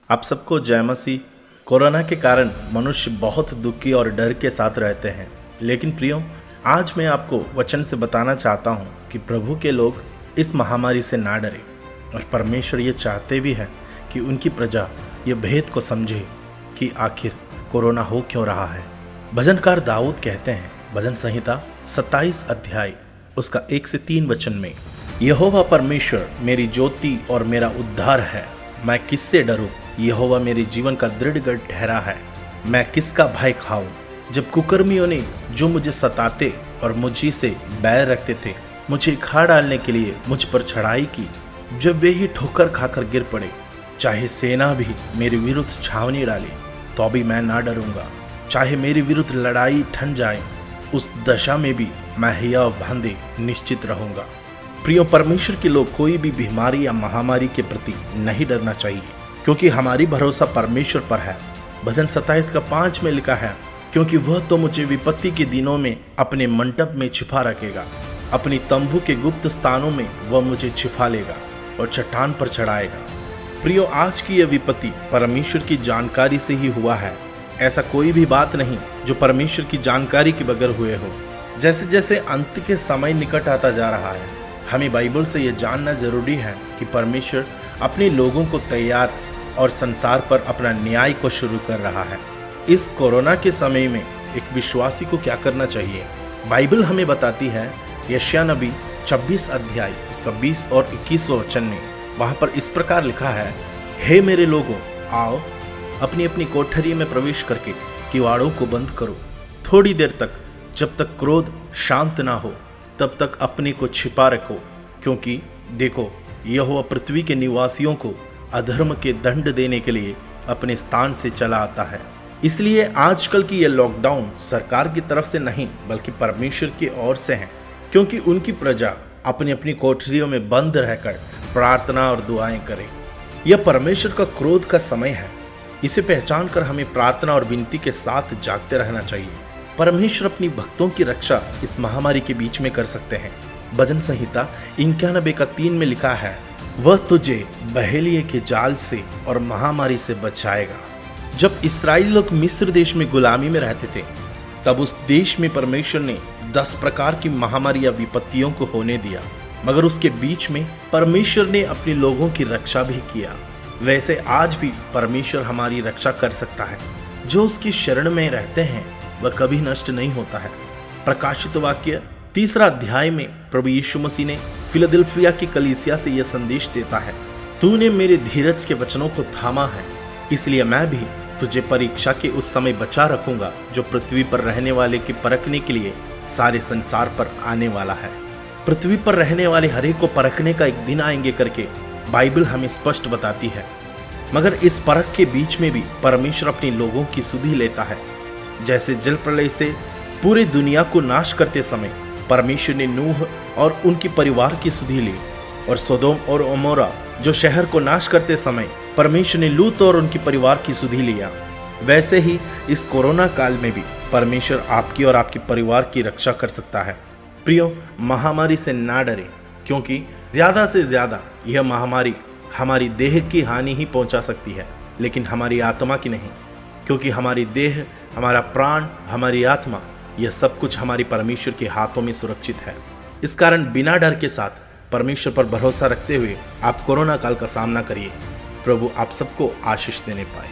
आप सबको जय मसीह। कोरोना के कारण मनुष्य बहुत दुखी और डर के साथ रहते हैं, लेकिन प्रियो, आज मैं आपको वचन से बताना चाहता हूँ कि प्रभु के लोग इस महामारी से ना डरे। और परमेश्वर ये चाहते भी हैं कि उनकी प्रजा ये भेद को समझे कि आखिर कोरोना हो क्यों रहा है। भजनकार दाऊद कहते हैं, भजन संहिता 27 अध्याय उसका 1 से 3 वचन में, यहोवा परमेश्वर मेरी ज्योति और मेरा उद्धार है, मैं किससे डरूं। यहोवा मेरे जीवन का दृढ़ गढ़ ठहरा है, मैं किसका भय खाऊं। जब कुकर्मियों ने जो मुझे सताते और मुझी से बैर रखते थे, मुझे खा डालने के लिए मुझ पर चढ़ाई की, जब वे ही ठोकर खाकर गिर पड़े, चाहे सेना भी मेरे विरुद्ध छावनी डाले तो भी मैं ना डरूंगा। चाहे मेरे विरुद्ध लड़ाई ठन जाए, उस दशा में भी मैं हियाव बांधे निश्चित रहूंगा। प्रियो, परमेश्वर के लोग कोई भी बीमारी या महामारी के प्रति नहीं डरना चाहिए, क्योंकि हमारी भरोसा परमेश्वर पर है। भजन 27 का 5 में लिखा है, क्योंकि वह तो मुझे विपत्ति के दिनों में अपने मंडप में छिपा रखेगा, अपनी तंबू के गुप्त स्थानों में वह मुझे छिपा लेगा और चट्टान पर चढ़ाएगा। प्रियो, आज की यह विपत्ति परमेश्वर की जानकारी से ही हुआ है। ऐसा कोई भी बात नहीं जो परमेश्वर की जानकारी के बगैर हुए हो। जैसे जैसे अंत के समय निकट आता जा रहा है, हमें बाइबल से यह जानना जरूरी है कि परमेश्वर अपने लोगों को तैयार और संसार पर अपना न्याय को शुरू कर रहा है। इस कोरोना के समय में एक विश्वासी को क्या करना चाहिए, बाइबल हमें बताती है। यशायाह नबी 26 अध्याय उसका 20 और 21 वचन में, वहाँ पर इस प्रकार लिखा है, हे मेरे लोगों, आओ अपनी अपनी कोठरी में प्रवेश करके किवाड़ों को बंद करो। थोड़ी देर तक, जब तक क्रोध शांत ना हो, तब तक अपने को छिपा रखो, क्योंकि देखो, यहोवा पृथ्वी के निवासियों को अधर्म के दंड देने के लिए अपने स्थान से चला आता है। इसलिए आजकल की यह लॉकडाउन सरकार की तरफ से नहीं, बल्कि परमेश्वर की ओर से है, क्योंकि उनकी प्रजा अपनी अपनी कोठरियों में बंद रहकर प्रार्थना और दुआएं करे। यह परमेश्वर का क्रोध का समय है। इसे पहचान कर हमें प्रार्थना और विनती के साथ जागते रहना चाहिए। परमेश्वर अपनी भक्तों की रक्षा इस महामारी के बीच में कर सकते हैं। भजन संहिता 91 का 3 में लिखा है, वह तुझे बहेलिये के जाल से और महामारी से बचाएगा। जब इस्राएली लोग मिस्र देश में गुलामी में रहते थे, तब उस देश में परमेश्वर ने 10 प्रकार की महामारी या विपत्तियों को होने दिया, मगर उसके बीच में परमेश्वर ने अपने लोगों की रक्षा भी किया। वैसे आज भी परमेश्वर हमारी रक्षा कर सकता है। जो उसकी शरण में रहते हैं वह कभी नष्ट नहीं होता है। प्रकाशित वाक्य 3 अध्याय में प्रभु यीशु मसीह ने फिलाडेल्फिया की कलीसिया से यह संदेश देता है, तूने मेरे धीरज के वचनों को थामा है, इसलिए मैं भी तुझे परीक्षा के उस समय बचा रखूंगा जो पृथ्वी पर रहने वाले की परखने के लिए सारे संसार पर आने वाला है। पृथ्वी पर रहने वाले हर एक को परखने का एक दिन आएंगे करके बाइबल हमें स्पष्ट बताती है। मगर इस परख के बीच में भी परमेश्वर अपने लोगों की सुधि लेता है। जैसे जल प्रलय से पूरी दुनिया को नाश करते समय परमेश्वर ने नूह और उनके परिवार की सुधि ली, और सोदोम और अमोरा जो शहर को नाश करते समय परमेश्वर ने लूत और उनके परिवार की सुधि लिया, वैसे ही इस कोरोना काल में भी परमेश्वर आपकी और आपके परिवार की रक्षा कर सकता है। प्रियो, महामारी से ना डरे, क्योंकि ज़्यादा से ज़्यादा यह महामारी हमारी देह की हानि ही पहुंचा सकती है, लेकिन हमारी आत्मा की नहीं, क्योंकि हमारी देह, हमारा प्राण, हमारी आत्मा, यह सब कुछ हमारी परमेश्वर के हाथों में सुरक्षित है। इस कारण बिना डर के साथ परमेश्वर पर भरोसा रखते हुए आप कोरोना काल का सामना करिए। प्रभु आप सबको आशीष देने पाए।